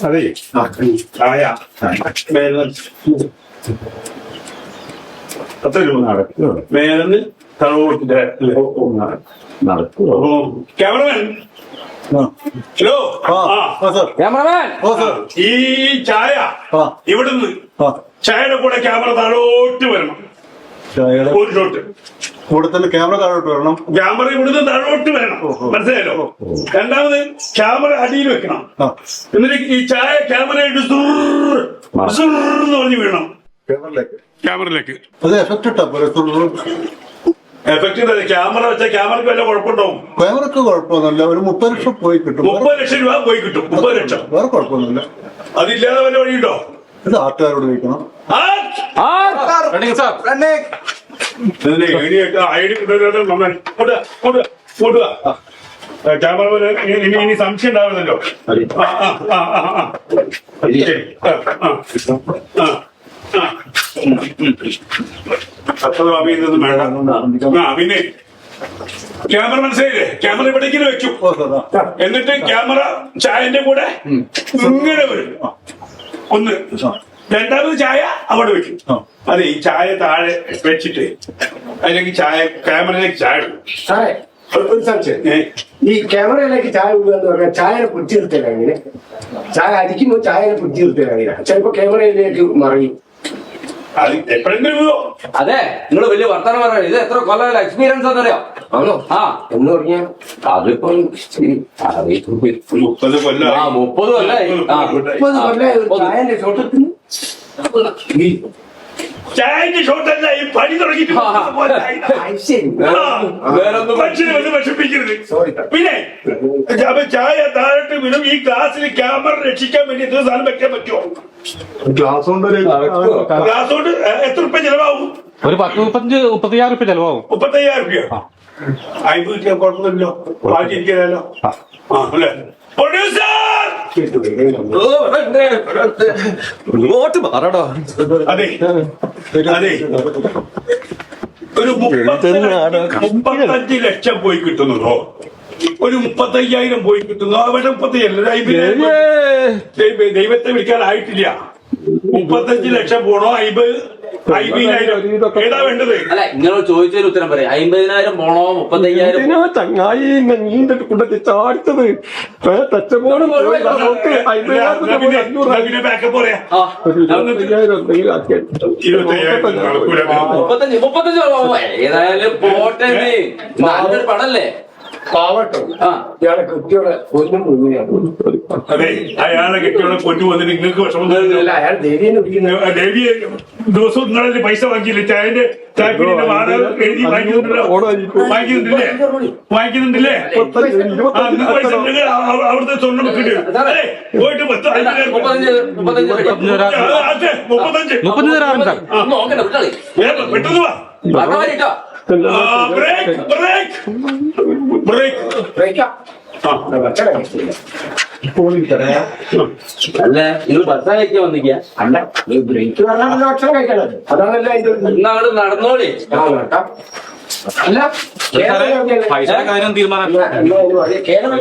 അതെ ചായ അത്ര നടക്കുക മേലെന്ന് തളവോട്ടിന്റെ നടക്കുക. Cameraman hello. ക്യാമറമാൻ ഈ ചായ ഇവിടുന്ന് ചായയുടെ കൂടെ ക്യാമറ താഴോട്ട് വരണം. ഒരു ഷോട്ട് കൂടെ തന്നെ ക്യാമറ താഴോട്ട് വരണം. ക്യാമറ ഇവിടുന്ന് താഴോട്ട് വരണം. മനസ്സിലായല്ലോ? രണ്ടാമത് ക്യാമറ അടിയിൽ വെക്കണം. എന്നിട്ട് ഈ ചായ ക്യാമറയായിട്ട് പറഞ്ഞു വീഴണം ക്യാമറയിലേക്ക്. അത് എഫക്ട് ഇട്ടാ പോലെ എഫക്ട് ക്യാമറ വെച്ചാൽ ക്യാമറക്ക് വല്ല കുഴപ്പമുണ്ടാവും? ക്യാമറക്ക് കുഴപ്പമൊന്നുമില്ല. ഒരു 30 ലക്ഷം പോയി കിട്ടും. 30 ലക്ഷം രൂപ പോയി കിട്ടും. 30 ലക്ഷം വേറെ കുഴപ്പമൊന്നുമില്ല. അതില്ലാതെ വല്ല വഴിയുണ്ടോ? ഇത് ആട്ടുകാരോട് ചോദിക്കണം. ക്യാമറ ഇനി സംശയം ഉണ്ടാവുന്നല്ലോ. പിന്നെ ക്യാമറ മനസ്സിലായില്ലേ? ക്യാമറ ഇവിടേക്ക് വെക്കും. എന്നിട്ട് ക്യാമറ ചായന്റെ കൂടെ ഇങ്ങനെ വരും. ഒന്ന്. രണ്ടാമത് ചായ അവിടെ വെക്കും. അതെ, ഈ ചായ താഴെ വെച്ചിട്ട് അല്ലെങ്കിൽ ചായ ക്യാമറയിലേക്ക് ചായ ഇടും. ഒരു സംശയം, ഈ ക്യാമറയിലേക്ക് ചായ വിടുക എന്ന് പറഞ്ഞാൽ ചായനെ പിടിച്ചു നിർത്തല എങ്ങനെ? ചായ അരിക്കുമ്പോൾ ചായനെ പിടിച്ചു നിർത്തല എങ്ങനെ? ചിലപ്പോ ക്യാമറയിലേക്ക് മറിയും. അത് എപ്പോഴെങ്കിലും. അതെ, നിങ്ങൾ വലിയ വർത്തമാനം പറയാം. ഇത് എത്ര കൊല്ലം എക്സ്പീരിയൻസ് എന്നറിയോ? ആണോ? എന്ന് പറഞ്ഞാ അതിപ്പോ 30 കൊല്ലം. 30 കൊല്ലായി. 30 കൊല്ലം ചായന്റെ ചോട്ടത്തിന് ചായന്റെ ഷോട്ടല്ല, ഈ പണി തുടങ്ങിയിട്ട് മനുഷ്യനെ വിഷമിപ്പിക്കരുത്. പിന്നെ അപ്പൊ ചായ താഴോട്ട് വീണും ഈ ഗ്ലാസ്സിൽ ക്യാമറ രക്ഷിക്കാൻ വേണ്ടി എത്ര സാധനം വെക്കാൻ പറ്റുമോ? ഗ്ലാസ് കൊണ്ട് ഗ്ലാസ് കൊണ്ട് എത്ര രൂപ ചെലവാകും? ഒരു 35-36 രൂപ ചെലവാകും. 35,000 രൂപ. 50 കിട്ടിയാൽ കുഴപ്പമില്ലല്ലോ. വാങ്ങിയിരിക്കാനല്ലോ. അല്ലേ? ഇങ്ങോട്ട് മാറടോ. അതെ അതെ, ഒരു 35 ലക്ഷം പോയി കിട്ടുന്നതോ, ഒരു 35,000 പോയി കിട്ടുന്നു. അവിടെ 35,000 ദൈവത്തെ വിളിക്കാനായിട്ടില്ല. 35 ലക്ഷം പോണോ 50,000 ഏതാ വേണ്ടത്? അല്ല, നിങ്ങൾ ചോദിച്ചതിന് ഉത്തരം പറയാം. 50,000 പോണോ 35,000? ചങ്ങായി നീണ്ടിട്ട് കൊണ്ടു ചാടിച്ചത് ബാക്കപ്പ് പറയാ. 35 ഏതായാലും പോട്ടെ. നല്ലൊരു പടല്ലേ? പാവട്ടോ ഇയാളെ കൃത്യയുടെ പൊന്നും മുഴുവനാണ്. അതെ, അയാളെ കെട്ടിയോടെ കൊണ്ടു വന്നിട്ട് നിങ്ങൾക്ക് വിഷമം. അയാൾ ദേവിയെ വിളിക്കുന്നത്. ദേവിയെ ദിവസവും നിങ്ങളെ പൈസ വാങ്ങിയില്ലേ? ചായന്റെ ചായപ്പിന്റെ വാടക എഴുതി വാങ്ങിക്കുന്നുണ്ടില്ലേ? പൈസ ഉണ്ടെങ്കിൽ അവിടുത്തെ സ്വർണ്ണം കിട്ടും. അതെ, പോയിട്ട് 35 പെട്ടെന്ന് വാ. അല്ല, നിങ്ങൾ ഭക്ഷണം കഴിക്കാൻ വന്നിക്കാ? അല്ല, ബ്രേക്ക് പറഞ്ഞാൽ ഭക്ഷണം കഴിക്കണത്. അതാണല്ലോ നിങ്ങൾ നടന്നോളി. അല്ല, പൈസ കാര്യം തീരുമാനം. കേരളം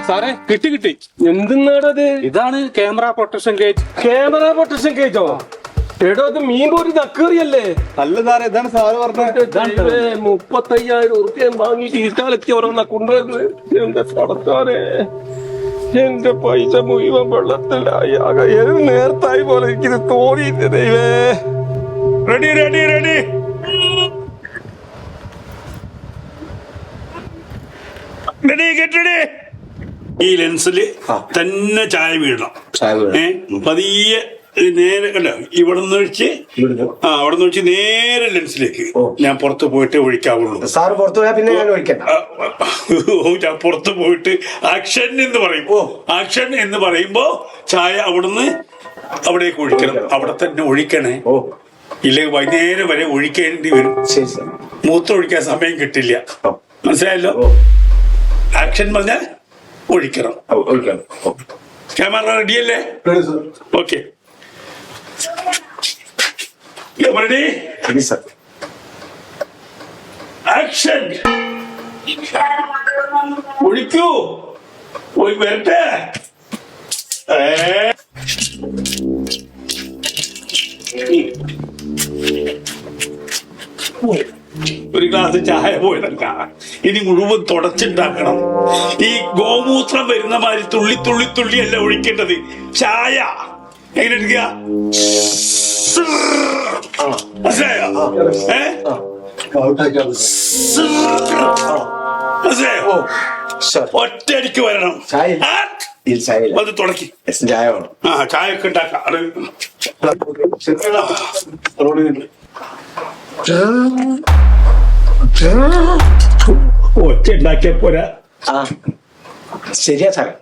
സാറേ, കിട്ടി. എന്തെന്നാടത്? ഇതാണ് camera protection cage. Camera protection കേജോ? എടോ, അത് മീൻ പോരി നക്കേറിയല്ലേ? അല്ല സാറേ, ഇതാണ് സാറ് പറഞ്ഞത്. 35,000 ഉറുപ്പ്യ വാങ്ങിയിട്ട് ഈസ്റ്റാലെത്തി ഓരോന്നാ കൊണ്ടുവരുന്നത്. എന്റെ സ്ഥലത്താരെ എന്റെ പൈസ മുഴുവൻ വെള്ളത്തിലായി. ഏത് നേരത്തായി പോലെ എനിക്കിത് തോന്നിയിട്ട്. ദൈവേ, റെഡി റെഡി റെഡി. ഈ ലെൻസിൽ തന്നെ ചായ വീഴണം. പതിയെ നേരെ കണ്ട ഇവിടെ നിന്ന് ഒഴിച്ച് അവിടെ നിന്ന് ഒഴിച്ച് നേരെ ലെൻസിലേക്ക് ഞാൻ പുറത്ത് പോയിട്ട് ഒഴിക്കാവുള്ളൂ. സാറ് പുറത്തു പോയാൽ പിന്നെ ഞാൻ ഒഴിക്കണ്ട. ഞാൻ പുറത്ത് പോയിട്ട് ആക്ഷൻ എന്ന് പറയും. ആക്ഷൻ എന്ന് പറയുമ്പോ ചായ അവിടുന്ന് അവിടേക്ക് ഒഴിക്കണം. അവിടെ തന്നെ ഒഴിക്കണേ, ഇല്ലെങ്കിൽ വൈകുന്നേരം വരെ ഒഴിക്കേണ്ടി വരും. മൂത്രം ഒഴിക്കാൻ സമയം കിട്ടില്ല. മനസ്സിലായല്ലോ? ആക്ഷൻ പറഞ്ഞാൽ ഒഴിക്കണം. ക്യാമറ റെഡിയല്ലേ? Okay, ready, action. ഒഴിക്കൂ, വരട്ടെ. ഒരു ഗ്ലാസ് ചായ പോയതല്ല, ഇനി മുഴുവൻ തുടച്ചുണ്ടാക്കണം. ഈ ഗോമൂത്രം വരുന്ന മാതിരി തുള്ളി തുള്ളി തുള്ളിയല്ല ഒഴിക്കേണ്ടത്. ചായ എങ്ങനെ എടുക്കുക? മനസ്സിലായോ? മനസ്സിലായോ? ഒറ്റയടിക്ക് വരണം. അത് തുടക്കി ചായ വേണം. ചായ ഒക്കെ ഉണ്ടാക്കാം. ഒറ്റ ഉണ്ടാക്കിയ പോരാ. ശരിയാ സാറേ,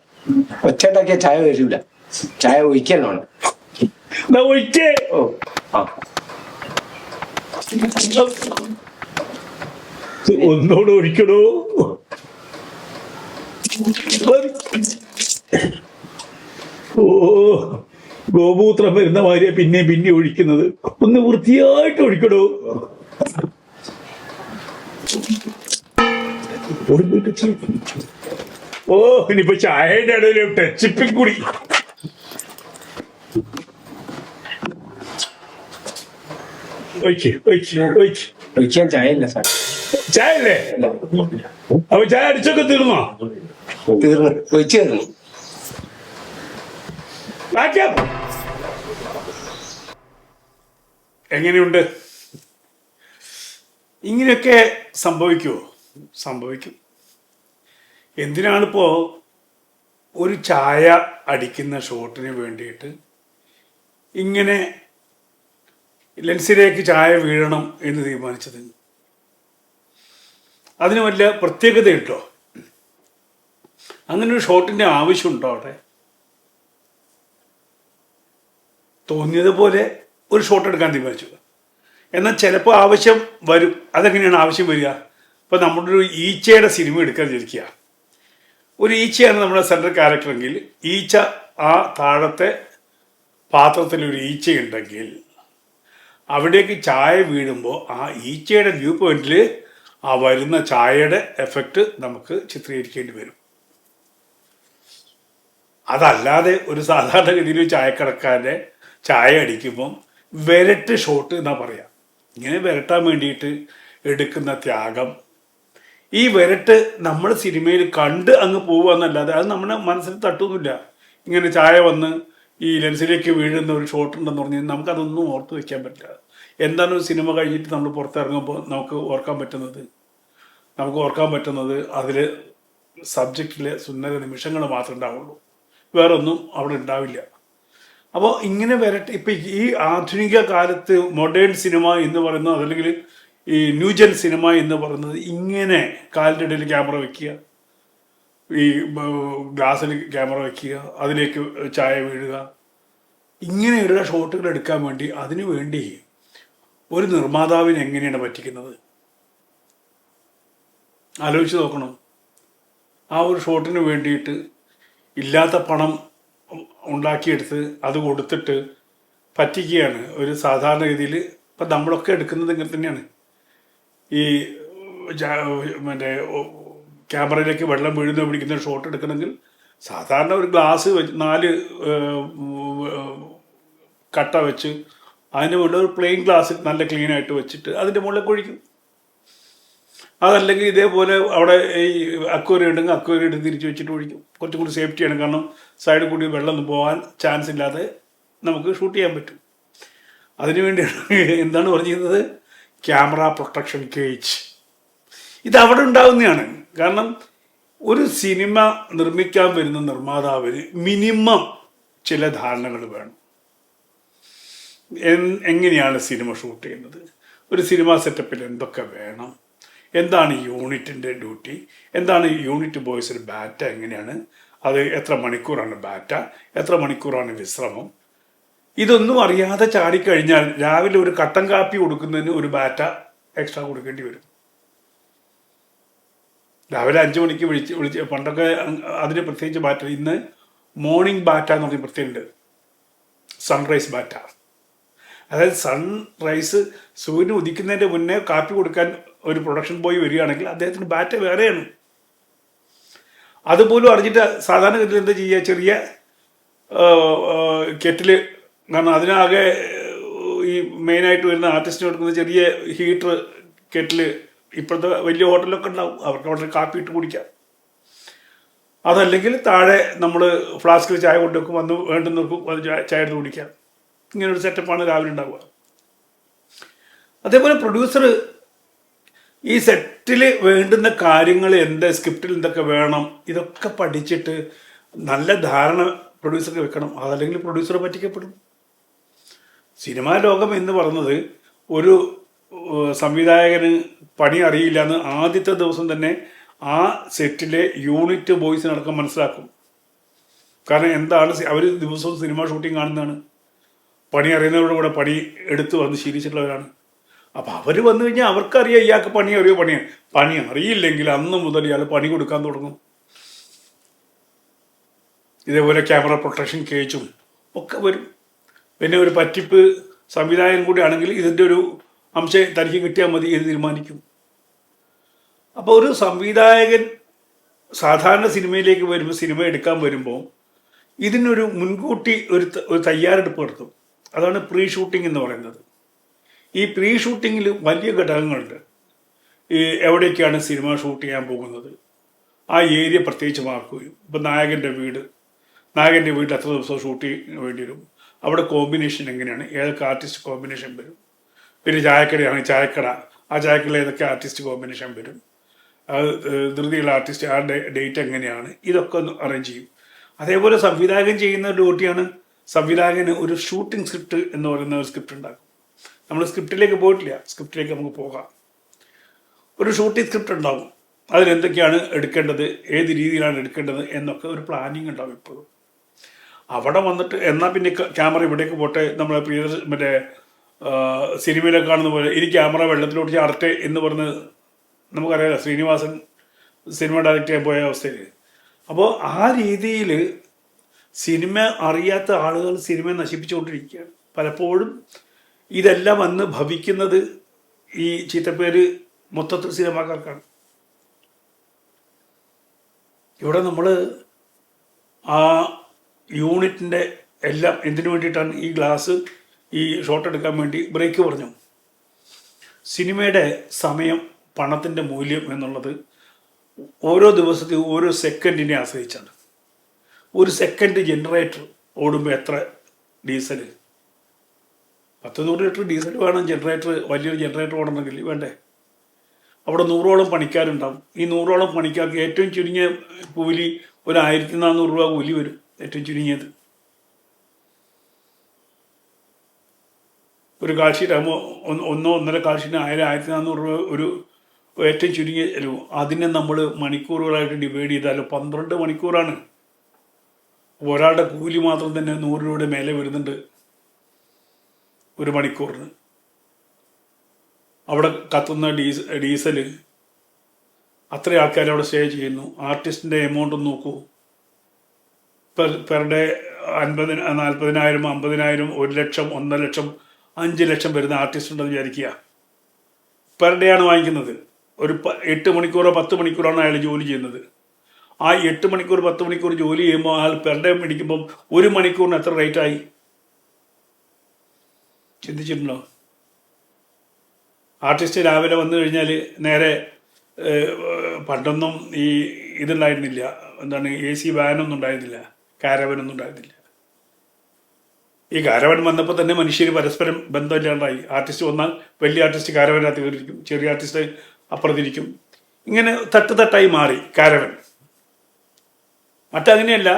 ഒറ്റ ഉണ്ടാക്കിയ ചായ വരില്ല, ചായ ഒഴിക്കാനാണ്. ഒഴിക്കേ. ഒന്നോട് ഒഴിക്കണോ? ഓ, ഗോമൂത്രം വരുന്ന മാതിരിയാ പിന്നെ പിന്നെ ഒഴിക്കുന്നത്. ഒന്ന് വൃത്തിയായിട്ട് ഒഴിക്കണോ? ഓ, ഇനിയിപ്പോ ചായയുടെ ഇടയിൽ ടച്ചിപ്പിങ് കൂടി. ഒഴിക്കാൻ ചായ ഇല്ല സാർ. ചായ അല്ലേ? അപ്പൊ ചായ അടിച്ചൊക്കെ തീർന്നോ? തീർന്നു, ഒഴിച്ചു തീർന്നു. എങ്ങനെയുണ്ട്? ഇങ്ങനെയൊക്കെ സംഭവിക്കുമോ? സംഭവിക്കും. എന്തിനാണിപ്പോ ഒരു ചായ അടിക്കുന്ന ഷോട്ടിന് വേണ്ടിയിട്ട് ഇങ്ങനെ ലെൻസിലേക്ക് ചായ വീഴണം എന്ന് തീരുമാനിച്ചത്? അതിന് വല്ല പ്രത്യേകതയുണ്ടോ? അങ്ങനെ ഒരു ഷോട്ടിന്റെ ആവശ്യമുണ്ടോ അവിടെ? തോന്നിയതുപോലെ ഒരു ഷോട്ട് എടുക്കാൻ തീരുമാനിച്ചു. എന്നാൽ ചിലപ്പോൾ ആവശ്യം വരും. അതെങ്ങനെയാണ് ആവശ്യം വരിക? ഇപ്പം നമ്മുടെ ഒരു ഈച്ചയുടെ സിനിമ എടുക്കാൻ വിചാരിക്കുക. ഒരു ഈച്ചയാണ് നമ്മുടെ സെൻട്രൽ ക്യാരക്ടറെങ്കിൽ, ഈച്ച ആ താഴത്തെ പാത്രത്തിൽ ഒരു ഈച്ചയുണ്ടെങ്കിൽ അവിടേക്ക് ചായ വീഴുമ്പോൾ ആ ഈച്ചയുടെ വ്യൂ പോയിന്റിൽ ആ വരുന്ന ചായയുടെ എഫക്റ്റ് നമുക്ക് ചിത്രീകരിക്കേണ്ടി വരും. അതല്ലാതെ ഒരു സാധാരണഗതിയിൽ ചായക്കടക്കാരൻ്റെ ചായ അടിക്കുമ്പം വിരട്ട് ഷോട്ട് എന്നാ പറയാം. ഇങ്ങനെ വിരട്ടാൻ വേണ്ടിയിട്ട് എടുക്കുന്ന ത്യാഗം, ഈ വിരട്ട് നമ്മൾ സിനിമയിൽ കണ്ട് അങ്ങ് പോവുക എന്നല്ലാതെ അത് നമ്മുടെ മനസ്സിൽ തട്ടൊന്നുമില്ല. ഇങ്ങനെ ചായ വന്ന് ഈ ലെൻസിലേക്ക് വീഴുന്ന ഒരു ഷോട്ട് ഉണ്ടെന്ന് പറഞ്ഞാൽ നമുക്കതൊന്നും ഓർത്ത് വയ്ക്കാൻ പറ്റില്ല. എന്താണ് ഒരു സിനിമ കഴിഞ്ഞിട്ട് നമ്മൾ പുറത്തിറങ്ങുമ്പോൾ നമുക്ക് ഓർക്കാൻ പറ്റുന്നത് അതിൽ സബ്ജക്റ്റിലെ സുന്ദര നിമിഷങ്ങൾ മാത്രമേ ഉണ്ടാവുള്ളൂ, വേറെ ഒന്നും അവിടെ ഉണ്ടാവില്ല. അപ്പോൾ ഇങ്ങനെ വരട്ടെ. ഇപ്പം ഈ ആധുനിക കാലത്ത് മോഡേൺ സിനിമ എന്ന് പറയുന്നത്, അതല്ലെങ്കിൽ ഈ ന്യൂജൻ സിനിമ എന്ന് പറയുന്നത്, ഇങ്ങനെ കാലിൻ്റെ ഇടയിൽ ക്യാമറ വയ്ക്കുക, ഈ ഗ്ലാസ്സിൽ ക്യാമറ വയ്ക്കുക, അതിലേക്ക് ചായ വീഴുക, ഇങ്ങനെയുള്ള ഷോട്ടുകൾ എടുക്കാൻ വേണ്ടി, അതിനു വേണ്ടി ഒരു നിർമ്മാതാവിന് എങ്ങനെയാണ് പറ്റിക്കുന്നത് ആലോചിച്ച് നോക്കണം. ആ ഒരു ഷോട്ടിന് വേണ്ടിയിട്ട് ഇല്ലാത്ത പണം ഉണ്ടാക്കിയെടുത്ത് അത് കൊടുത്തിട്ട് പറ്റിക്കുകയാണ് ഒരു സാധാരണഗതിയിൽ. ഇപ്പം നമ്മളൊക്കെ എടുക്കുന്നത് ഇങ്ങനെ തന്നെയാണ്. ഈ മറ്റേ ക്യാമറയിലേക്ക് വെള്ളം വീഴുന്ന പിടിക്കുന്ന ഷോട്ട് എടുക്കണമെങ്കിൽ സാധാരണ ഒരു ഗ്ലാസ് വെച്ച് 4 കട്ട വെച്ച് അതിൻ്റെ മുകളിൽ ഒരു പ്ലെയിൻ ഗ്ലാസ് നല്ല ക്ലീനായിട്ട് വെച്ചിട്ട് അതിൻ്റെ മുകളിലേക്ക് ഒഴിക്കും. അതല്ലെങ്കിൽ ഇതേപോലെ അവിടെ ഈ അക്വേറിയം ഉണ്ടെങ്കിൽ അക്വേറിയം എടുത്ത് തിരിച്ച് വെച്ചിട്ട് ഒഴിക്കും. കുറച്ചും കൂടി സേഫ്റ്റിയാണ്. കാരണം സൈഡിൽ കൂടി വെള്ളം പോകാൻ ചാൻസ് ഇല്ലാതെ നമുക്ക് ഷൂട്ട് ചെയ്യാൻ പറ്റും. അതിനുവേണ്ടിയാണ് എന്താണ് പറഞ്ഞിരുന്നത്, ക്യാമറ പ്രൊട്ടക്ഷൻ കേജ്. ഇത് അവിടെ ഉണ്ടാകുന്നതാണ്. കാരണം ഒരു സിനിമ നിർമ്മിക്കാൻ വരുന്ന നിർമ്മാതാവിന് മിനിമം ചില ധാരണകൾ വേണം. എങ്ങനെയാണ് സിനിമ ഷൂട്ട് ചെയ്യുന്നത്, ഒരു സിനിമ സെറ്റപ്പിൽ എന്തൊക്കെ വേണം, എന്താണ് യൂണിറ്റിൻ്റെ ഡ്യൂട്ടി, എന്താണ് യൂണിറ്റ് ബോയ്സിന് ബാറ്റ എങ്ങനെയാണ്, അത് എത്ര മണിക്കൂറാണ് ബാറ്റ, എത്ര മണിക്കൂറാണ് വിശ്രമം, ഇതൊന്നും അറിയാതെ ചാടിക്കഴിഞ്ഞാൽ രാവിലെ ഒരു കട്ടൻ കാപ്പി കൊടുക്കുന്നതിന് ഒരു ബാറ്റ എക്സ്ട്രാ കൊടുക്കേണ്ടി വരും. രാവിലെ 5 മണിക്ക് വിളിച്ച് പണ്ടൊക്കെ അതിന് പ്രത്യേകിച്ച് ബാറ്റ. ഇന്ന് മോർണിംഗ് ബാറ്റ എന്ന് പറഞ്ഞ പ്രത്യേകമുണ്ട്, സൺറൈസ് ബാറ്റ. അതായത് സൺറൈസ് സൂര്യൻ ഉദിക്കുന്നതിൻ്റെ മുന്നേ കാപ്പി കൊടുക്കാൻ ഒരു പ്രൊഡക്ഷൻ ബോയ് വരികയാണെങ്കിൽ അദ്ദേഹത്തിന് ബാറ്റ വേറെയാണ്. അതുപോലും അറിഞ്ഞിട്ട് സാധാരണ ഗതിയിൽ എന്താ ചെയ്യുക, ചെറിയ കെറ്റില്, കാരണം അതിനാകെ ഈ മെയിനായിട്ട് വരുന്ന ആർട്ടിസ്റ്റിന് കൊടുക്കുന്ന ചെറിയ ഹീറ്റർ കെറ്റില് ഇപ്പോഴത്തെ വലിയ ഹോട്ടലിലൊക്കെ ഉണ്ടാവും, അവർക്ക് അവിടെ കാപ്പി ഇട്ട് കുടിക്കാം. അതല്ലെങ്കിൽ താഴെ നമ്മൾ ഫ്ലാസ്കിൽ ചായ കൊണ്ടുവെക്കും, വന്ന് വേണ്ടുന്നവർക്കും ചായ എടുത്ത് കുടിക്കാം. ഇങ്ങനൊരു സെറ്റപ്പാണ് രാവിലെ ഉണ്ടാവുക. അതേപോലെ പ്രൊഡ്യൂസർ ഈ സെറ്റിൽ വേണ്ടുന്ന കാര്യങ്ങൾ എന്താ, സ്ക്രിപ്റ്റിൽ എന്തൊക്കെ വേണം, ഇതൊക്കെ പഠിച്ചിട്ട് നല്ല ധാരണ പ്രൊഡ്യൂസർക്ക് വെക്കണം. അതല്ലെങ്കിൽ പ്രൊഡ്യൂസറെ പറ്റിക്കപ്പെടും. സിനിമാ ലോകം എന്ന് പറയുന്നത് ഒരു സംവിധായകന് പണി അറിയില്ല എന്ന് ആദ്യത്തെ ദിവസം തന്നെ ആ സെറ്റിലെ യൂണിറ്റ് ബോയ്സിനടക്കം മനസ്സിലാക്കും. കാരണം എന്താണ്, അവർ ദിവസവും സിനിമ ഷൂട്ടിംഗ് കാണുന്നതാണ്, പണി അറിയുന്നവരുടെ കൂടെ പണി എടുത്ത് വന്ന് ശീലിച്ചിട്ടുള്ളവരാണ്. അപ്പം അവർ വന്നു കഴിഞ്ഞാൽ അവർക്കറിയാം ഇയാൾക്ക് പണി അറിയോ, പണി അറിയില്ലെങ്കിൽ അന്ന് മുതൽ ഇയാൾ പണി കൊടുക്കാൻ തുടങ്ങും. ഇതേപോലെ ക്യാമറ പ്രൊട്ടക്ഷൻ കേസും ഒക്കെ വരും. പിന്നെ ഒരു പറ്റിപ്പ് സംവിധായകൻ കൂടി ആണെങ്കിൽ ഇതിൻ്റെ ഒരു അംശം തനിക്ക് കിട്ടിയാൽ മതി എന്ന് തീരുമാനിക്കും. അപ്പോൾ ഒരു സംവിധായകൻ സാധാരണ സിനിമയിലേക്ക് വരുമ്പോൾ, സിനിമ എടുക്കാൻ വരുമ്പോൾ ഇതിനൊരു മുൻകൂട്ടി ഒരു തയ്യാറെടുപ്പ് നടത്തും. അതാണ് പ്രീ ഷൂട്ടിംഗ് എന്ന് പറയുന്നത്. ഈ പ്രീ ഷൂട്ടിങ്ങിൽ വലിയ ഘടകങ്ങളുണ്ട്. ഈ എവിടേക്കാണ് സിനിമ ഷൂട്ട് ചെയ്യാൻ പോകുന്നത്, ആ ഏരിയ പ്രത്യേകിച്ച് മാർക്ക് വരും. ഇപ്പം നായകൻ്റെ വീട്ടിൽ എത്ര ദിവസം ഷൂട്ടിങ് വേണ്ടി വരും, അവിടെ കോമ്പിനേഷൻ എങ്ങനെയാണ്, ഏതൊക്കെ ആർട്ടിസ്റ്റ് കോമ്പിനേഷൻ വരും. പിന്നെ ചായക്കടയാണെങ്കിൽ ചായക്കട, ആ ചായക്കടയിൽ ഏതൊക്കെ ആർട്ടിസ്റ്റ് കോമ്പിനേഷൻ വരും, അത് ധൃതിയുള്ള ആർട്ടിസ്റ്റ് ആ ഡേറ്റ് എങ്ങനെയാണ്, ഇതൊക്കെ ഒന്ന് അറേഞ്ച് ചെയ്യും. അതേപോലെ സംവിധായകൻ ചെയ്യുന്ന ഡ്യൂട്ടിയാണ് സംവിധായകന് ഒരു ഷൂട്ടിംഗ് സ്ക്രിപ്റ്റ് എന്ന് പറയുന്ന ഒരു സ്ക്രിപ്റ്റ് ഉണ്ടാക്കും. നമ്മൾ സ്ക്രിപ്റ്റിലേക്ക് പോയിട്ടില്ല, സ്ക്രിപ്റ്റിലേക്ക് നമുക്ക് പോകാം. ഒരു ഷൂട്ടിംഗ് സ്ക്രിപ്റ്റ് ഉണ്ടാവും, അതിലെന്തൊക്കെയാണ് എടുക്കേണ്ടത്, ഏത് രീതിയിലാണ് എടുക്കേണ്ടത് എന്നൊക്കെ ഒരു പ്ലാനിങ് ഉണ്ടാവും ഇപ്പോഴും. അവിടെ വന്നിട്ട് എന്നാൽ പിന്നെ ക്യാമറ ഇവിടേക്ക് പോട്ടെ, നമ്മളെ മറ്റേ സിനിമയിലൊക്കെ കാണുന്ന പോലെ ഇനി ക്യാമറ വെള്ളത്തിലോട്ട് ചാടട്ടെ എന്ന് പറഞ്ഞ് നമുക്കറിയാലോ ശ്രീനിവാസൻ സിനിമ ഡയറക്റ്റ് ചെയ്യാൻ പോയ അവസ്ഥയിൽ. അപ്പോൾ ആ രീതിയിൽ സിനിമ അറിയാത്ത ആളുകൾ സിനിമ നശിപ്പിച്ചുകൊണ്ടിരിക്കുകയാണ്. പലപ്പോഴും ഇതെല്ലാം വന്ന് ഭവിക്കുന്നത് ഈ ചീത്തപ്പേര് മൊത്തത്തിൽ സിനിമാക്കാർക്കാണ്. ഇവിടെ നമ്മൾ ആ യൂണിറ്റിൻ്റെ എല്ലാം എന്തിനു വേണ്ടിയിട്ടാണ് ഈ ഗ്ലാസ് ഈ ഷോട്ട് എടുക്കാൻ വേണ്ടി ബ്രേക്ക് പറഞ്ഞു. സിനിമയുടെ സമയം, പണത്തിൻ്റെ മൂല്യം എന്നുള്ളത് ഓരോ ദിവസത്തെയും ഓരോ സെക്കൻഡിനെ ആശ്രയിച്ചാണ്. ഒരു സെക്കൻഡ് ജനറേറ്റർ ഓടുമ്പോൾ എത്ര ഡീസൽ, 100 ലിറ്റർ ഡീസൽ വേണം ജനറേറ്റർ, വലിയൊരു ജനറേറ്റർ ഓടണമെങ്കിൽ വേണ്ടേ. അവിടെ 100ഓളം പണിക്കാരുണ്ടാവും. ഈ 100ഓളം പണിക്കാർക്ക് ഏറ്റവും ചുരുങ്ങിയ കൂലി ഒരു 1400 രൂപ കൂലി വരും, ഏറ്റവും ചുരുങ്ങിയത്. ഒരു കാൽഷീറ്റ് ആകുമ്പോൾ 1-1.5 കാൽഷീറ്റിന് 1400 രൂപ ഒരു ഏറ്റവും ചുരുങ്ങിയ ചിലവ്. അതിനെ നമ്മൾ മണിക്കൂറുകളായിട്ട് ഡിവൈഡ് ചെയ്താൽ 12 മണിക്കൂറാണ്. ഒരാളുടെ കൂലി മാത്രം തന്നെ 100 രൂപയുടെ മേലെ വരുന്നുണ്ട് ഒരു മണിക്കൂറിന്. അവിടെ കത്തുന്ന ഡീസൽ, അത്ര ആൾക്കാർ അവിടെ സ്റ്റേ ചെയ്യുന്നു. ആർട്ടിസ്റ്റിൻ്റെ എമൗണ്ട് ഒന്ന് നോക്കൂ, പെർ ഡേ 40,000, 50,000, 1 ലക്ഷം, 1.5 ലക്ഷം, 5 ലക്ഷം വരുന്ന ആർട്ടിസ്റ്റ് ഉണ്ടെന്ന് വിചാരിക്കുക. പെർ ഡേ ആണ് വാങ്ങിക്കുന്നത്. ഒരു 8 മണിക്കൂറോ 10 മണിക്കൂറാണ് അയാൾ ജോലി ചെയ്യുന്നത്. ആ 8 മണിക്കൂർ 10 മണിക്കൂർ ജോലി ചെയ്യുമ്പോൾ അയാൾ പെർ ഡേ മേടിക്കുമ്പം 1 മണിക്കൂറിന് എത്ര റേറ്റായി ചിന്തിച്ചിട്ടുണ്ടോ? ആർട്ടിസ്റ്റ് രാവിലെ വന്നു കഴിഞ്ഞാൽ നേരെ പണ്ടൊന്നും ഈ ഇതുണ്ടായിരുന്നില്ല, എന്താണ് AC വാനൊന്നും ഉണ്ടായിരുന്നില്ല, കാരവനൊന്നും ഉണ്ടായിരുന്നില്ല. ഈ കാരവൻ വന്നപ്പോൾ തന്നെ മനുഷ്യർ പരസ്പരം ബന്ധമില്ലാണ്ടായി. ആർട്ടിസ്റ്റ് വന്നാൽ വലിയ ആർട്ടിസ്റ്റ് കാരവനകത്ത് കയറിയിരിക്കും, ചെറിയ ആർട്ടിസ്റ്റ് അപ്പുറത്തിരിക്കും. ഇങ്ങനെ തട്ടായി മാറി കാരവൻ. മറ്റങ്ങനെയല്ല.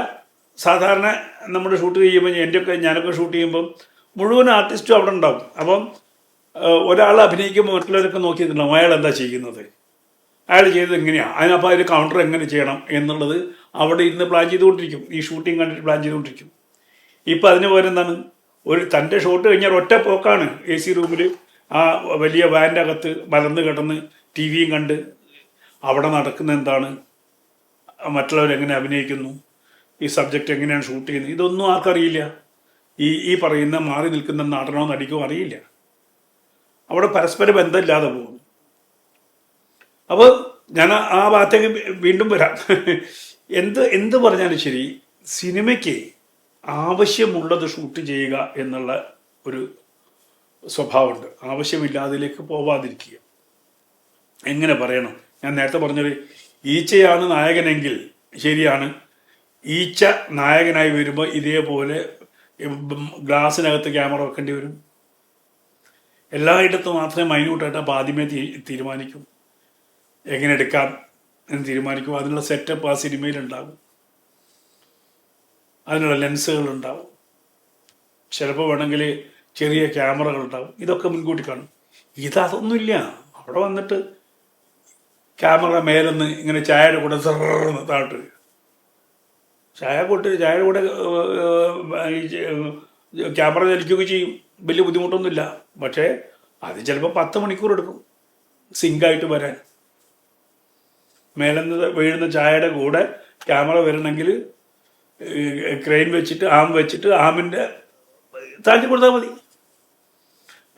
സാധാരണ നമ്മൾ ഷൂട്ട് ചെയ്യുമ്പോൾ ഞാനൊക്കെ ഷൂട്ട് ചെയ്യുമ്പം മുഴുവൻ ആർട്ടിസ്റ്റും അവിടെ ഉണ്ടാവും. അപ്പം ഒരാൾ അഭിനയിക്കുമ്പോൾ മറ്റുള്ളവരൊക്കെ നോക്കിയിട്ടുണ്ടാവും അയാൾ എന്താ ചെയ്യുന്നത്, അയാൾ ചെയ്തത് എങ്ങനെയാണ്, അതിനപ്പോൾ അതിൽ കൗണ്ടർ എങ്ങനെ ചെയ്യണം എന്നുള്ളത് അവിടെ ഇന്ന് പ്ലാൻ ചെയ്തുകൊണ്ടിരിക്കും. ഈ ഷൂട്ടിങ് കണ്ടിട്ട് പ്ലാൻ ചെയ്തുകൊണ്ടിരിക്കും. ഇപ്പം അതിന് പകരം എന്താണ്, തൻ്റെ ഷോട്ട് കഴിഞ്ഞാൽ ഒറ്റ പോക്കാണ് AC റൂമിൽ ആ വലിയ വാൻ്റെ അകത്ത് മലർന്ന് കിടന്ന് TV കണ്ട് അവിടെ നടക്കുന്ന എന്താണ്, മറ്റുള്ളവരെങ്ങനെ അഭിനയിക്കുന്നു, ഈ സബ്ജക്റ്റ് എങ്ങനെയാണ് ഷൂട്ട് ചെയ്യുന്നത്, ഇതൊന്നും ആർക്കറിയില്ല. ഈ പറയുന്ന മാറി നിൽക്കുന്ന നടനോ നടിക്കോ അറിയില്ല. അവിടെ പരസ്പര ബന്ധമില്ലാതെ പോകും. അപ്പോൾ ഞാൻ ആ ഭാഗത്തേക്ക് വീണ്ടും വരാം. എന്ത് പറഞ്ഞാലും ശരി, സിനിമയ്ക്ക് ആവശ്യമുള്ളത് ഷൂട്ട് ചെയ്യുക എന്നുള്ള ഒരു സ്വഭാവമുണ്ട്. ആവശ്യമില്ലാതിലേക്ക് പോവാതിരിക്കുക. എങ്ങനെ പറയണം, ഞാൻ നേരത്തെ പറഞ്ഞത് ഈച്ചയാണ് നായകനെങ്കിൽ ശരിയാണ്, ഈച്ച നായകനായി വരുമ്പോൾ ഇതേപോലെ ഗ്ലാസ്സിനകത്ത് ക്യാമറ വെക്കേണ്ടി വരും. എല്ലായിടത്തും മാത്രമേ മൈന്യൂട്ടായിട്ട് അപ്പോൾ ആദ്യമേ തീരുമാനിക്കും, എങ്ങനെ എടുക്കാം എന്ന് തീരുമാനിക്കും. അതിനുള്ള സെറ്റപ്പ് ആ സിനിമയിലുണ്ടാകും, അതിനുള്ള ലെൻസുകളുണ്ടാവും, ചിലപ്പോൾ വേണമെങ്കിൽ ചെറിയ ക്യാമറകളുണ്ടാവും. ഇതൊക്കെ മുൻകൂട്ടി കാണും. ഇതൊന്നുമില്ല. അവിടെ വന്നിട്ട് ക്യാമറ മേലെന്ന് ഇങ്ങനെ ചായയുടെ കൂടെ സർന്ന് താട്ട് ചായയുടെ കൂടെ ക്യാമറ ചലിക്കുകയൊക്കെ ചെയ്യും. വലിയ ബുദ്ധിമുട്ടൊന്നുമില്ല. പക്ഷേ അത് ചിലപ്പോൾ 10 മണിക്കൂർ എടുക്കും സിങ്കായിട്ട് വരാൻ. മേലെന്ന് വീഴുന്ന ചായയുടെ കൂടെ ക്യാമറ വരണമെങ്കിൽ ക്രെയിൻ വെച്ചിട്ട് ആമിൻ്റെ താഴ്ത്തി കൊടുത്താൽ മതി.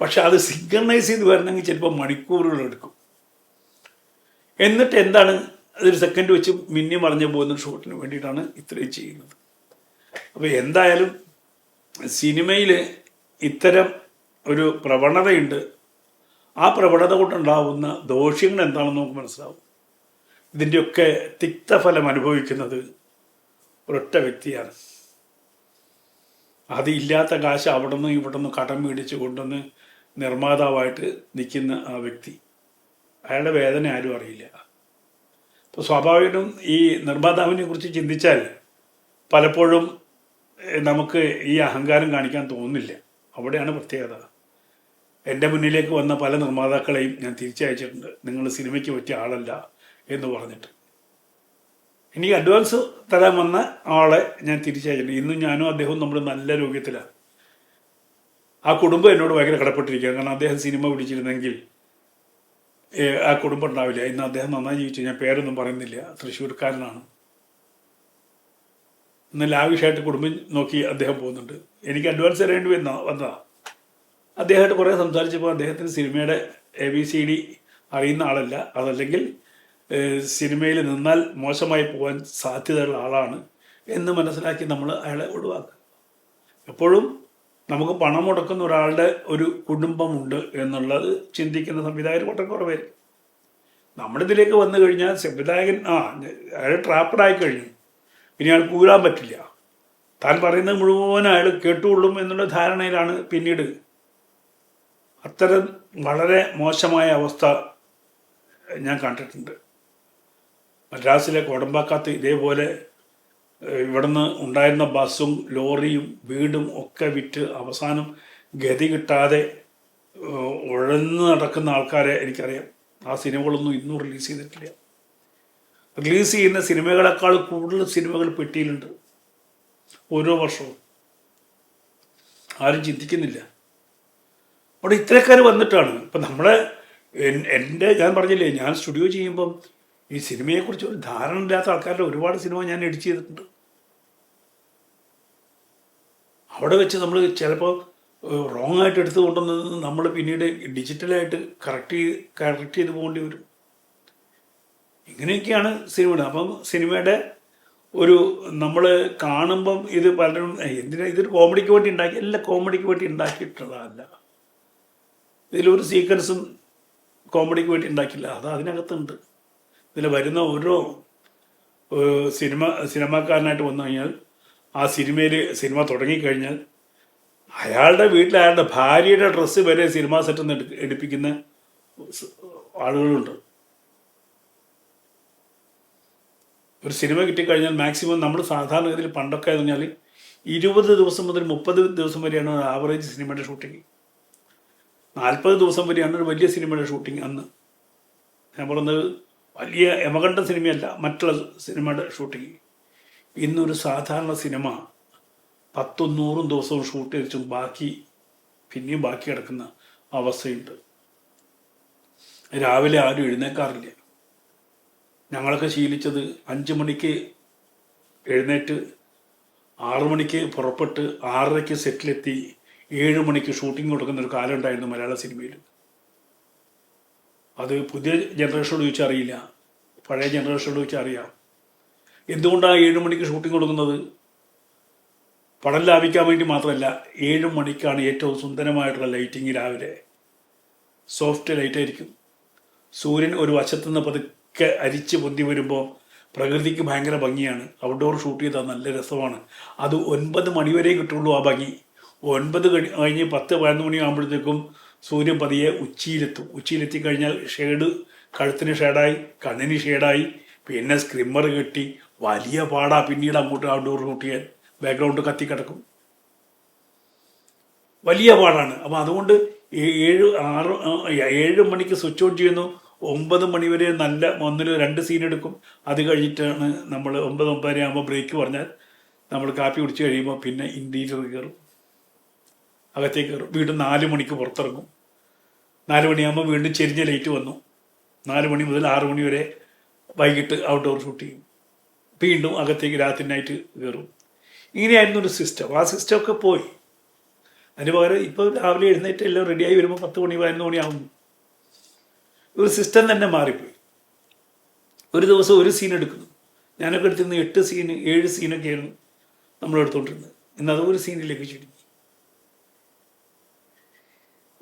പക്ഷെ അത് സിങ്കർണൈസ് ചെയ്ത് വരണമെങ്കിൽ ചിലപ്പോൾ മണിക്കൂറുകൾ എടുക്കും. എന്നിട്ട് എന്താണ്, അതൊരു സെക്കൻഡ് വെച്ച് മിന്നി മറിഞ്ഞു പോകുന്ന ഷോട്ടിന് വേണ്ടിയിട്ടാണ് ഇത്രയും ചെയ്യുന്നത്. അപ്പോൾ എന്തായാലും സിനിമയിൽ ഇത്തരം ഒരു പ്രവണതയുണ്ട്. ആ പ്രവണത കൊണ്ടുണ്ടാവുന്ന ദോഷ്യങ്ങൾ എന്താണെന്ന് നമുക്ക് മനസ്സിലാവും. ഇതിൻ്റെയൊക്കെ തിക്തഫലം അനുഭവിക്കുന്നത് ഒരൊറ്റ വ്യക്തിയാണ്. അത് ഇല്ലാത്ത കാശ് അവിടെ നിന്ന് ഇവിടെ നിന്ന് കടം മേടിച്ച് കൊണ്ടുവന്ന് നിർമ്മാതാവായിട്ട് നിൽക്കുന്ന ആ വ്യക്തി, അയാളുടെ വേദന ആരും അറിയില്ല. അപ്പോൾ സ്വാഭാവികം ഈ നിർമ്മാതാവിനെ കുറിച്ച് ചിന്തിച്ചാൽ പലപ്പോഴും നമുക്ക് ഈ അഹങ്കാരം കാണിക്കാൻ തോന്നുന്നില്ല. അവിടെയാണ് പ്രത്യേകത. എൻ്റെ മുന്നിലേക്ക് വന്ന പല നിർമ്മാതാക്കളെയും ഞാൻ തിരിച്ചയച്ചിട്ടുണ്ട്, നിങ്ങൾ സിനിമയ്ക്ക് പറ്റിയ ആളല്ല എന്ന് പറഞ്ഞിട്ട്. എനിക്ക് അഡ്വാൻസ് തരാൻ വന്ന ആളെ ഞാൻ തിരിച്ചയച്ചിട്ടുണ്ട്. ഇന്നും ഞാനും അദ്ദേഹവും നമ്മൾ നല്ല രോഗ്യത്തിലാണ്. ആ കുടുംബം എന്നോട് ഭയങ്കര കടപ്പെട്ടിരിക്കുക. കാരണം അദ്ദേഹം സിനിമ പിടിച്ചിരുന്നെങ്കിൽ ആ കുടുംബം ഉണ്ടാവില്ല. ഇന്ന് അദ്ദേഹം നന്നായി ജീവിച്ചു. ഞാൻ പേരൊന്നും പറയുന്നില്ല, തൃശ്ശൂർക്കാരനാണ്. ഇന്ന് ലാവിഷായിട്ട് കുടുംബം നോക്കി അദ്ദേഹം പോകുന്നുണ്ട്. എനിക്ക് അഡ്വാൻസ് തരേണ്ടി വന്നതാണ്. അദ്ദേഹമായിട്ട് കുറേ സംസാരിച്ചപ്പോൾ അദ്ദേഹത്തിന് സിനിമയുടെ ABCD അറിയുന്ന ആളല്ല, അതല്ലെങ്കിൽ സിനിമയിൽ നിന്നാൽ മോശമായി പോകാൻ സാധ്യതയുള്ള ആളാണ് എന്ന് മനസ്സിലാക്കി നമ്മൾ അയാളെ ഒഴിവാക്കുക. എപ്പോഴും നമുക്ക് പണം മുടക്കുന്ന ഒരാളുടെ ഒരു കുടുംബമുണ്ട് എന്നുള്ളത് ചിന്തിക്കുന്ന സംവിധായകർ വളരെ കുറവേര്. നമ്മുടെ ഇതിലേക്ക് വന്നു കഴിഞ്ഞാൽ സംവിധായകൻ അയാൾ ട്രാപ്പഡായി കഴിഞ്ഞു, ഇനി അയാൾ കൂടാൻ പറ്റില്ല, താൻ പറയുന്നത് മുഴുവൻ അയാൾ കേട്ടുകൊള്ളും എന്നുള്ള ധാരണയിലാണ് പിന്നീട്. അത്തരം വളരെ മോശമായ അവസ്ഥ ഞാൻ കണ്ടിട്ടുണ്ട്. മദ്രാസിലെ കോടമ്പാക്കത്ത് ഇതേപോലെ ഇവിടുന്ന് ഉണ്ടായിരുന്ന ബസ്സും ലോറിയും വീടും ഒക്കെ വിറ്റ് അവസാനം ഗതി കിട്ടാതെ ഉഴന്ന് നടക്കുന്ന ആൾക്കാരെ എനിക്കറിയാം. ആ സിനിമകളൊന്നും ഇന്നും റിലീസ് ചെയ്തിട്ടില്ല. റിലീസ് ചെയ്യുന്ന സിനിമകളെക്കാൾ കൂടുതൽ സിനിമകൾ പെട്ടിയിലുണ്ട് ഓരോ വർഷവും. ആരും ചിന്തിക്കുന്നില്ല. അവിടെ ഇത്തരക്കാർ വന്നിട്ടാണ് ഇപ്പം നമ്മളെ ഞാൻ പറഞ്ഞില്ലേ, ഞാൻ സ്റ്റുഡിയോ ചെയ്യുമ്പം ഈ സിനിമയെക്കുറിച്ച് ഒരു ധാരണ ഇല്ലാത്ത ആൾക്കാരുടെ ഒരുപാട് സിനിമ ഞാൻ എഡിറ്റ് ചെയ്തിട്ടുണ്ട്. അവിടെ വെച്ച് നമ്മൾ ചിലപ്പോൾ റോങ് ആയിട്ട് എടുത്തു കൊണ്ടുവന്നത് നമ്മൾ പിന്നീട് ഡിജിറ്റലായിട്ട് കറക്റ്റ് ചെയ്ത് പോകേണ്ടി വരും. ഇങ്ങനെയൊക്കെയാണ് സിനിമയുടെ. അപ്പം സിനിമയുടെ ഒരു നമ്മൾ കാണുമ്പം ഇത് പലരും ഇതൊരു കോമഡിക്ക് വേണ്ടി ഉണ്ടാക്കി, എല്ലാ കോമഡിക്ക് വേണ്ടി ഉണ്ടാക്കിയിട്ടുള്ളതല്ല. ഇതിലൊരു സീക്വൻസും കോമഡിക്ക് വേണ്ടി ഉണ്ടാക്കില്ല, അത് അതിനകത്തുണ്ട്. ഇതിൽ വരുന്ന ഓരോ സിനിമാക്കാരനായിട്ട് വന്നു കഴിഞ്ഞാൽ ആ സിനിമ തുടങ്ങിക്കഴിഞ്ഞാൽ അയാളുടെ വീട്ടിൽ അയാളുടെ ഭാര്യയുടെ ഡ്രസ്സ് വരെ സിനിമാ സെറ്റിൽ നിന്ന് എടുപ്പിക്കുന്ന ആളുകളുണ്ട്. ഒരു സിനിമ കിട്ടിക്കഴിഞ്ഞാൽ മാക്സിമം നമ്മൾ സാധാരണഗതിയിൽ പണ്ടൊക്കെ എന്ന് പറഞ്ഞാൽ 20 ദിവസം മുതൽ 30 ദിവസം വരെയാണ് ഒരു ആവറേജ് സിനിമയുടെ ഷൂട്ടിങ്. 40 ദിവസം വരെയാണ് ഒരു വലിയ സിനിമയുടെ ഷൂട്ടിങ്. അന്ന് ഞാൻ പറയുന്നത് വലിയ യമകണ്ഠ സിനിമയല്ല, മറ്റുള്ള സിനിമയുടെ ഷൂട്ടിങ്. ഇന്നൊരു സാധാരണ സിനിമ 10-100 ദിവസവും ഷൂട്ട് ചെയ്തിട്ടും പിന്നെയും ബാക്കി കിടക്കുന്ന അവസ്ഥയുണ്ട്. രാവിലെ ആരും എഴുന്നേക്കാറില്ല. ഞങ്ങളൊക്കെ ശീലിച്ചത് 5 മണിക്ക് എഴുന്നേറ്റ് 6 മണിക്ക് പുറപ്പെട്ട് 6:30 സെറ്റിലെത്തി 7 മണിക്ക് ഷൂട്ടിംഗ് കൊടുക്കുന്ന ഒരു കാലം ഉണ്ടായിരുന്നു മലയാള സിനിമയിൽ. അത് പുതിയ ജനറേഷനോട് ചോദിച്ചാൽ അറിയില്ല, പഴയ ജനറേഷനോട് ചോദിച്ചാൽ അറിയാം. എന്തുകൊണ്ടാണ് 7 മണിക്ക് ഷൂട്ടിംഗ് കൊടുക്കുന്നത്? പടം ലാഭിക്കാൻ വേണ്ടി മാത്രമല്ല, 7 മണിക്കാണ് ഏറ്റവും സുന്ദരമായിട്ടുള്ള ലൈറ്റിങ്. രാവിലെ സോഫ്റ്റ് ലൈറ്റായിരിക്കും. സൂര്യൻ ഒരു വശത്തുനിന്ന് പതുക്കെ അരിച്ച് പൊന്തി വരുമ്പോൾ പ്രകൃതിക്ക് ഭയങ്കര ഭംഗിയാണ്. ഔട്ട്ഡോർ ഷൂട്ട് ചെയ്താൽ നല്ല രസമാണ്. അത് 9 മണി വരെ കിട്ടുള്ളൂ ആ ഭംഗി. 9 കഴിഞ്ഞ് 10-11 മണി ആകുമ്പോഴത്തേക്കും സൂര്യൻ പതിയെ ഉച്ചിയിലെത്തി കഴിഞ്ഞാൽ ഷെയ്ഡ്, കഴുത്തിന് ഷെയ്ഡായി, കണ്ണിന് ഷെയ്ഡായി, പിന്നെ സ്ക്രിമ്മർ കെട്ടി വലിയ പാടാ പിന്നീട് അങ്ങോട്ട് ഔട്ട്ഡോർ ഷൂട്ട് ചെയ്യാൻ. ബാക്ക്ഗ്രൗണ്ട് കത്തിക്കിടക്കും, വലിയ പാടാണ്. അപ്പം അതുകൊണ്ട് 7 മണിക്ക് സ്വിച്ച് ഓൺ ചെയ്യുന്നു. 9 മണി വരെ നല്ല 1-2 സീൻ എടുക്കും. അത് കഴിഞ്ഞിട്ടാണ് നമ്മൾ 9-9:30 ആകുമ്പോൾ ബ്രേക്ക് പറഞ്ഞാൽ നമ്മൾ കാപ്പി കുടിച്ച് കഴിയുമ്പോൾ പിന്നെ ഇൻറ്റീരിയർ കയറും, അകത്തേക്ക് കയറും. വീണ്ടും 4 മണിക്ക് പുറത്തിറങ്ങും. 4 മണിയാകുമ്പോൾ വീണ്ടും ചെരിഞ്ഞ ലൈറ്റ് വന്നു. 4 മണി മുതൽ 6 മണി വരെ വൈകിട്ട് ഔട്ട്ഡോർ ഷൂട്ട് ചെയ്യും. വീണ്ടും അകത്തേക്ക് രാത്രിനായിട്ട് കയറും. ഇങ്ങനെയായിരുന്നു ഒരു സിസ്റ്റം. ആ സിസ്റ്റമൊക്കെ പോയി. അതിന് പകരം ഇപ്പോൾ രാവിലെ എഴുന്നേറ്റ് എല്ലാം റെഡിയായി വരുമ്പോൾ 10 മണി 11 മണി ആവുന്നു. ഒരു സിസ്റ്റം തന്നെ മാറിപ്പോയി. ഒരു ദിവസം ഒരു സീൻ എടുക്കുന്നു. ഞാനൊക്കെ എടുത്തിരുന്ന 8 സീൻ 7 സീനൊക്കെയായിരുന്നു നമ്മൾ എടുത്തുകൊണ്ടിരുന്നത്. ഇന്നത് ഒരു സീനിലേക്ക് ചുരുങ്ങി.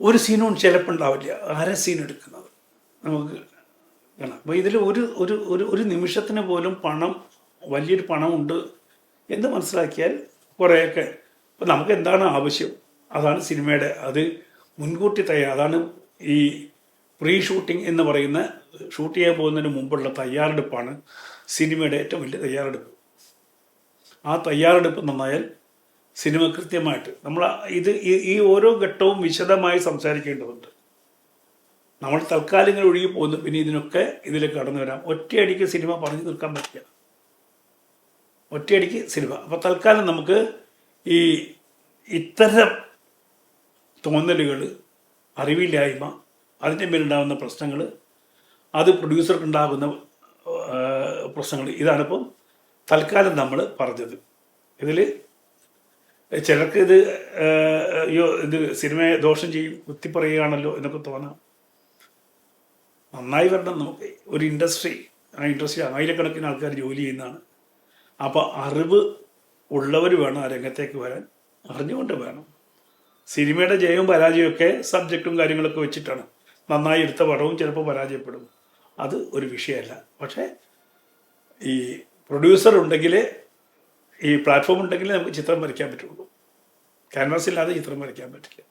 ഒരു സീനും ചിലപ്പോൾ ഉണ്ടാവില്ല, അര സീൻ എടുക്കുന്നത് നമുക്ക് കാണാം. അപ്പോൾ ഇതിൽ ഒരു നിമിഷത്തിന് പോലും വലിയൊരു പണമുണ്ട് എന്ന് മനസ്സിലാക്കിയാൽ കുറേയൊക്കെ ഇപ്പം നമുക്ക് എന്താണ് ആവശ്യം അതാണ് സിനിമയുടെ, അത് മുൻകൂട്ടി അതാണ് ഈ പ്രീ ഷൂട്ടിംഗ് എന്ന് പറയുന്ന, ഷൂട്ട് ചെയ്യാൻ പോകുന്നതിന് മുമ്പുള്ള തയ്യാറെടുപ്പാണ് സിനിമയുടെ ഏറ്റവും വലിയ തയ്യാറെടുപ്പ്. ആ തയ്യാറെടുപ്പ് നന്നായാൽ സിനിമ കൃത്യമായിട്ട് നമ്മൾ ഈ ഓരോ ഘട്ടവും വിശദമായി സംസാരിക്കേണ്ടതുണ്ട്. നമ്മൾ തൽക്കാലങ്ങൾ ഒഴുകി പോകുന്നു, പിന്നെ ഇതിലേക്ക് കടന്നു വരാം. ഒറ്റയടിക്ക് സിനിമ പറഞ്ഞു തീർക്കാൻ പറ്റില്ല, ഒറ്റയടിക്ക് സിനിമ. അപ്പോൾ തൽക്കാലം നമുക്ക് ഈ ഇത്തരം തോന്നലുകൾ, അറിവില്ലായ്മ, അതിൻ്റെ മേലുണ്ടാകുന്ന പ്രശ്നങ്ങൾ, അത് പ്രൊഡ്യൂസർക്കുണ്ടാകുന്ന പ്രശ്നങ്ങൾ, ഇതാണിപ്പം തൽക്കാലം നമ്മൾ പറഞ്ഞത്. ഇതിൽ ചിലർക്ക് ഇത് സിനിമയെ ദോഷം ചെയ്യും, കുത്തി പറയുകയാണല്ലോ എന്നൊക്കെ തോന്നാം. നന്നായി വരണം നമുക്ക്. ഒരു ഇൻഡസ്ട്രി, ആ ഇൻഡസ്ട്രി ആയിരക്കണക്കിന് ആൾക്കാർ ജോലി ചെയ്യുന്നതാണ്. അപ്പോൾ അറിവ് ഉള്ളവർ വേണം ആ രംഗത്തേക്ക് വരാൻ, അറിഞ്ഞുകൊണ്ട് വേണം. സിനിമയുടെ ജയവും പരാജയവും ഒക്കെ സബ്ജക്റ്റും കാര്യങ്ങളൊക്കെ വെച്ചിട്ടാണ്. നന്നായി എടുത്ത പടവും ചിലപ്പോൾ പരാജയപ്പെടും, അത് ഒരു വിഷയമല്ല. പക്ഷേ ഈ പ്രൊഡ്യൂസർ ഉണ്ടെങ്കിൽ, ഈ പ്ലാറ്റ്ഫോം ഉണ്ടെങ്കിൽ നമുക്ക് ചിത്രം വരയ്ക്കാൻ പറ്റുള്ളൂ. ക്യാൻവാസ് ഇല്ലാതെ ചിത്രം വരയ്ക്കാൻ പറ്റില്ല.